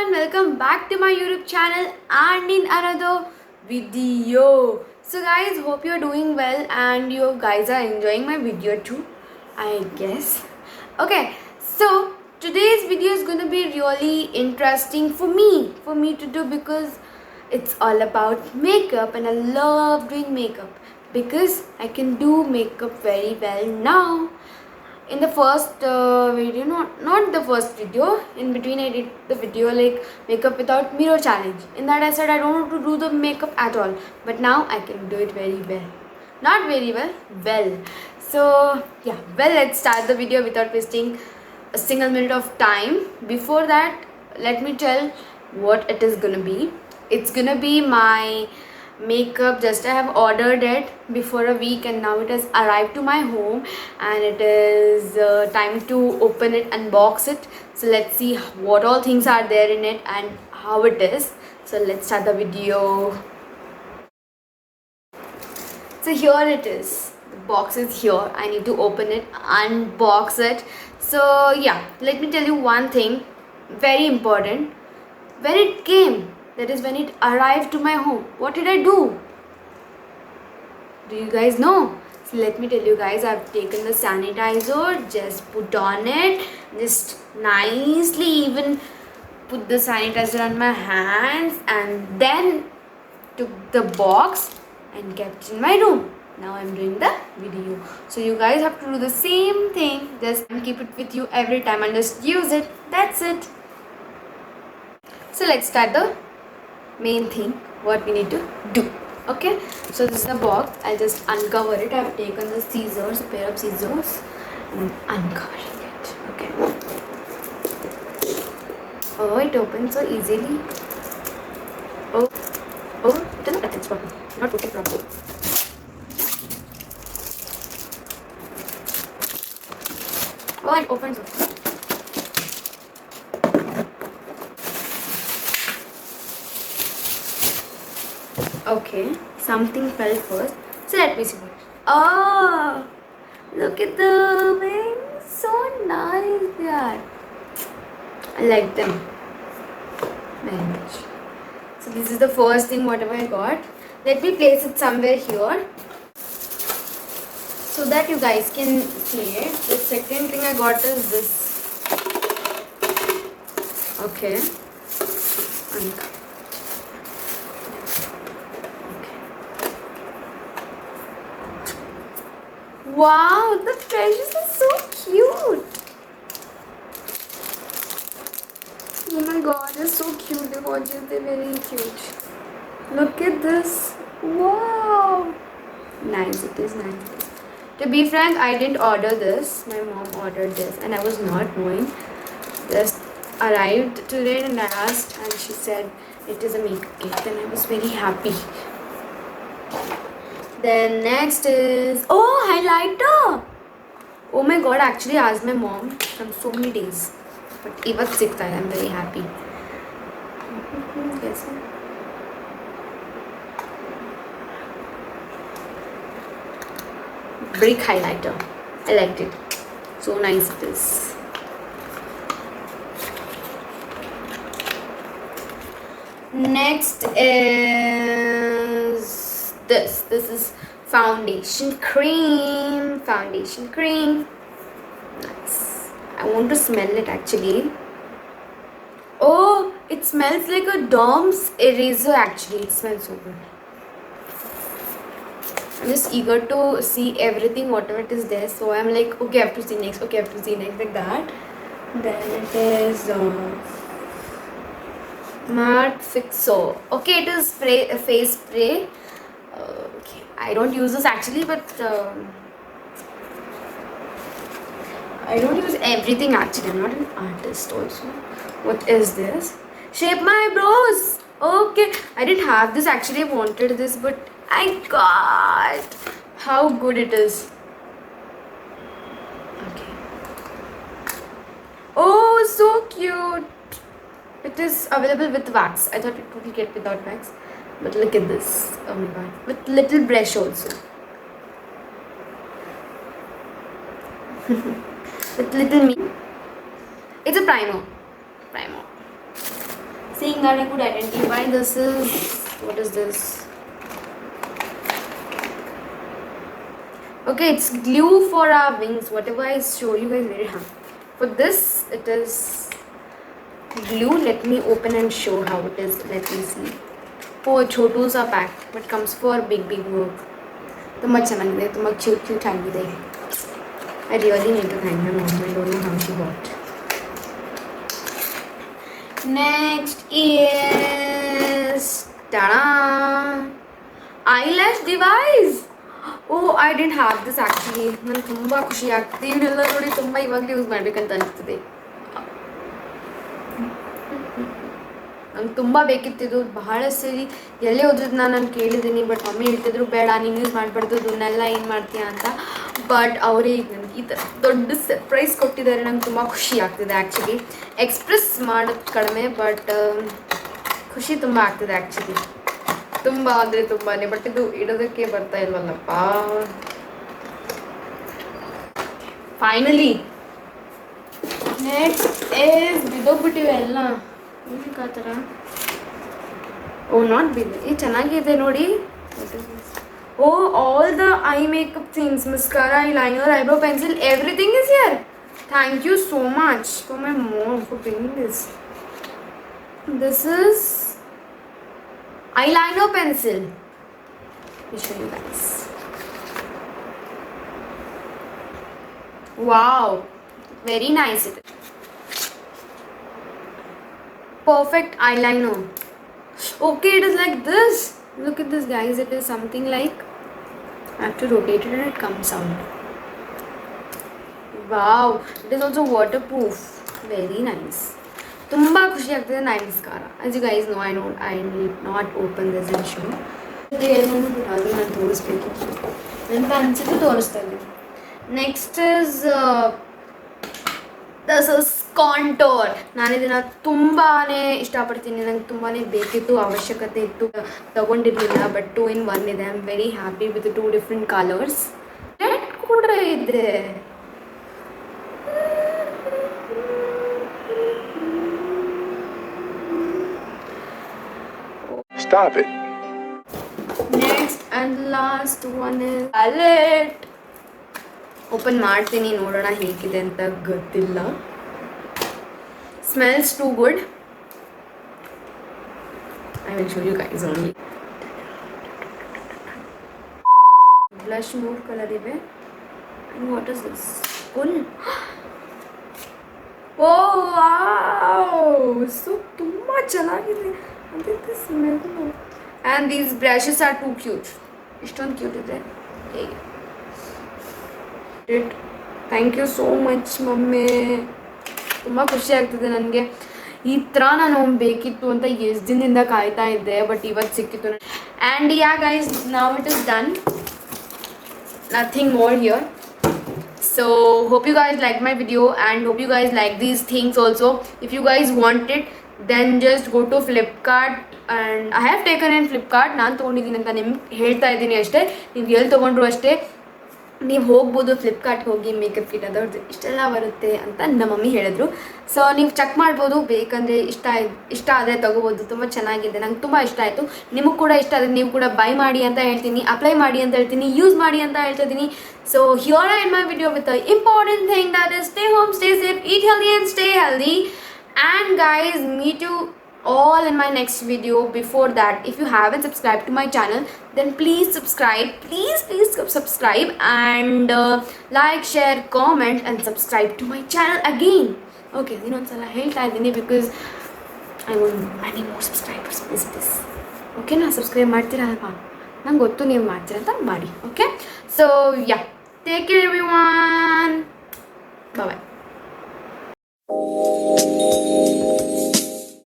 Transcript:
everyone, welcome back to my YouTube channel and in another video. So guys, hope you're doing well and you guys are enjoying my video too, I guess. Okay, so today's video is gonna be really interesting for me to do because it's all about makeup and I love doing makeup because I can do makeup very well now. In the first video, not the first video, in between I did the video like makeup without mirror challenge. In that I said I don't want to do the makeup at all, but now I can do it very well. Not very well. So yeah, well, let's start the video without wasting a single minute of time. Before that, let me tell what it is gonna be. It's gonna be my makeup. Just I have ordered it before a week and now it has arrived to my home and it is time to open it, unbox it. So let's see what all things are there in it and how it is. So let's start the video. So here it is. The box is here. I need to open it, unbox it. So yeah, let me tell you one thing very important. When it came, that is when it arrived to my home, what did I do? Do you guys know? So let me tell you guys, I've taken the sanitizer, just put on it, just nicely even put the sanitizer on my hands and then took the box and kept it in my room. Now I'm doing the video. So you guys have to do the same thing, just keep it with you every time and just use it. That's it. So let's start the main thing, what we need to do. Okay, so this is the box. I'll just uncover it. I've taken the scissors, a pair of scissors, and uncovering it. Okay. Oh, it opens so easily. Oh, it doesn't attach properly. Not put it properly. Oh, it opens. Okay, something fell first. So let me see what. Oh, look at the wings. So nice they are. I like them very much. So this is the first thing whatever I got. Let me place it somewhere here so that you guys can see it. The second thing I got is this. Okay. Wow, the fishes are so cute. Oh my god, they're so cute. The watches, they're very cute. Look at this. Wow. Nice, it is nice. To be frank, I didn't order this. My mom ordered this and I was not knowing. Just arrived today and I asked and she said it is a makeup kit and I was very happy. Then next is highlighter. Oh my god, I actually asked my mom from so many days, but even 6th I'm very happy. Yes. Brick highlighter. I liked it. So nice it is. Next is this is foundation cream. Nice. I want to smell it actually. Oh, it smells like a Dom's eraser actually. It smells so good. I'm just eager to see everything whatever it is there, so I'm like, okay, I have to see next, like that. Then it is Matte Fixo. Okay, it is a face spray. Okay, I don't use this actually, but I don't use everything actually. I'm not an artist also. What is this? Shape my brows. Okay, I didn't have this actually. I wanted this, but I got. How good it is. Okay. Oh, so cute. It is available with wax. I thought it would get without wax. But look at this. Oh my god. With little brush also. With little me. It's a primer. thing that I could identify. This is, what is this? Okay, it's glue for our wings. Whatever I show you guys later. For this, it is glue. Let me open and show how it is. Let me see. Oh, chotus are packed, but comes for big work. ತುಂಬಾ ಚೆನ್ನಾಗಿದೆ, ತುಂಬಾ cute ಆಗಿದೆ. I really need to thank my mom. I don't know how she bought. Next is ta-da! Eyelash device. Oh, I didn't have this actually. ನಾನು ತುಂಬಾ ಖುಷಿ ಆಗ್ತಿದೆ. ಇದೆಲ್ಲ ನೋಡಿ ತುಂಬಾ ಇವಾಗಲೇ ಯೂಸ್ ಮಾಡ್ಬೇಕಂತ ಅನಿಸ್ತಿದೆ. ನಂಗೆ ತುಂಬ ಬೇಕಿತ್ತಿದ್ದು. ಬಹಳ ಸರಿ ಎಲ್ಲೇ ಹೋದ್ರದ್ದು ನಾನು ಕೇಳಿದ್ದೀನಿ, ಬಟ್ ಮಮ್ಮಿ ಹೇಳ್ತಿದ್ರು ಬೇಡ ನೀನು ಯೂಸ್ ಮಾಡಬಾರ್ದು, ಇದನ್ನೆಲ್ಲ ಏನು ಮಾಡ್ತೀಯಾ ಅಂತ. ಬಟ್ ಅವರೇ ನನಗೆ ಈ ಥರ ದೊಡ್ಡ ಸರ್ಪ್ರೈಸ್ ಕೊಟ್ಟಿದ್ದಾರೆ. ನಂಗೆ ತುಂಬ ಖುಷಿ ಆಗ್ತಿದೆ ಆ್ಯಕ್ಚುಲಿ. ಎಕ್ಸ್ಪ್ರೆಸ್ ಮಾಡೋದು ಕಡಿಮೆ, ಬಟ್ ಖುಷಿ ತುಂಬ ಆಗ್ತಿದೆ ಆ್ಯಕ್ಚುಲಿ. ತುಂಬ ಅಂದರೆ ತುಂಬಾ. ಬಟ್ ಇದು ಇಡೋದಕ್ಕೆ ಬರ್ತಾ ಇಲ್ವಲ್ಲಪ್ಪ. ಫೈನಲಿ ನೆಕ್ಸ್ಟ್ ಈಸ್ ಬಿದ್ದೋಗ್ಬಿಟ್ಟಿವೆ ಎಲ್ಲ. ಏನಕ್ಕೆ ಆ ಥರ? ಓ ನಾಟ್ ಬಿದ್ದು, ಇದು ಚೆನ್ನಾಗಿದೆ ನೋಡಿ. Oh all the eye makeup things, mascara, eyeliner, eyebrow pencil, everything is here. Thank you so much for my mom for bringing this. This is eyeliner pencil. Let me show you guys. Wow, very nice it is. Perfect eyeliner. Okay, it is like this. Look at this guys, it is something like, I have to rotate it and it comes out. Wow, it is also waterproof. Very nice. ತುಂಬ ಖುಷಿ ಆಗ್ತಿದೆ. Night mascara. As you guys know, I need not open this and show. ಅದು ನಾನು ತೋರಿಸ್ಬೇಕು ಅಂತ ಅನ್ಸಿದ್ದು ತೋರಿಸ್ತಾ ಇದ್ದೀನಿ. Next is this is contour. ನಾನು ಇದನ್ನು ತುಂಬಾ ಇಷ್ಟಪಡ್ತೀನಿ. ನಂಗೆ ತುಂಬಾ ಬೇಕಿತ್ತು, ಅವಶ್ಯಕತೆ ಇತ್ತು, ತಗೊಂಡಿರಲಿಲ್ಲ. ಬಟ್ 2 in 1 ಇದೆ. I am very happy with 2 different colours. Net ಕೂಡ ಇದೆ. Stop it. Next and last one is palette. Open ಮಾಡ್ತೀನಿ, ನೋಡೋಣ ಹೇಗಿದೆ ಅಂತ. ಗೊತ್ತಿಲ್ಲ. Smells too good. I will show you guys only. Blush ಮೂರು ಕಲರ್ ಇವೆ. And what is this? Full. Oh wow! So ತುಂಬಾ ಚೆನ್ನಾಗಿದೆ. This smell. And these brushes are too cute. Ishton cute ಇದೆ. Thank you so much mummy. ತುಂಬ ಖುಷಿ ಆಗ್ತಿದೆ ನನಗೆ. ಈ ಥರ ನಾನು ಬೇಕಿತ್ತು ಅಂತ ಎಷ್ಟು ದಿನದಿಂದ ಕಾಯ್ತಾ ಇದ್ದೆ, ಬಟ್ ಇವತ್ತು ಸಿಕ್ಕಿತ್ತು. And yeah guys, now it is done. Nothing more here. So hope you guys like my video and hope you guys like these things also. If you guys want it, then just go to Flipkart and I have taken in Flipkart. ನಾನು ತೊಗೊಂಡಿದ್ದೀನಿ ಅಂತ ನಿಮ್ಗೆ ಹೇಳ್ತಾ ಇದ್ದೀನಿ ಅಷ್ಟೇ. ನೀವು ಎಲ್ಲಿ ತೊಗೊಂಡ್ರು ಅಷ್ಟೇ ನೀವು ಹೋಗ್ಬೋದು, ಫ್ಲಿಪ್ಕಾರ್ಟ್ಗೆ ಹೋಗಿ ಮೇಕಪ್ ಕಿಟ್ ಅದರದ್ದು ಇಷ್ಟೆಲ್ಲ ಬರುತ್ತೆ ಅಂತ ನಮ್ಮ ಮಮ್ಮಿ ಹೇಳಿದ್ರು. ಸೊ ನೀವು ಚೆಕ್ ಮಾಡ್ಬೋದು, ಬೇಕಂದರೆ ಇಷ್ಟ ಆದರೆ ತೊಗೋಬೋದು. ತುಂಬ ಚೆನ್ನಾಗಿದೆ, ನಂಗೆ ತುಂಬ ಇಷ್ಟ ಆಯಿತು. ನಿಮಗೆ ಕೂಡ ಇಷ್ಟ ಆದರೆ ನೀವು ಕೂಡ ಬೈ ಮಾಡಿ ಅಂತ ಹೇಳ್ತೀನಿ, ಅಪ್ಲೈ ಮಾಡಿ ಅಂತ ಹೇಳ್ತೀನಿ, ಯೂಸ್ ಮಾಡಿ ಅಂತ ಹೇಳ್ತಾ ಇದ್ದೀನಿ. So here I end my video with a important thing, that is stay home, stay safe, eat healthy and stay healthy. And guys, meet you all in my next video. Before that, if you haven't subscribed to my channel, then please subscribe. Please subscribe and like, share, comment and subscribe to my channel again. Okay, ಇನ್ನೊಂದ್ಸಲ ಹೇಳ್ತಾ ಇದ್ದೀನಿ because I want many more subscribers. Please. Okay, ನಾ subscribe ಮಾಡ್ತೀರಾ ಅಲ್ವಾ? ನಂಗೆ ಗೊತ್ತು ನೀವು ಮಾಡ್ತೀರಾ ಅಂತ ಮಾಡಿ. Okay, so yeah, take care everyone. Bye bye.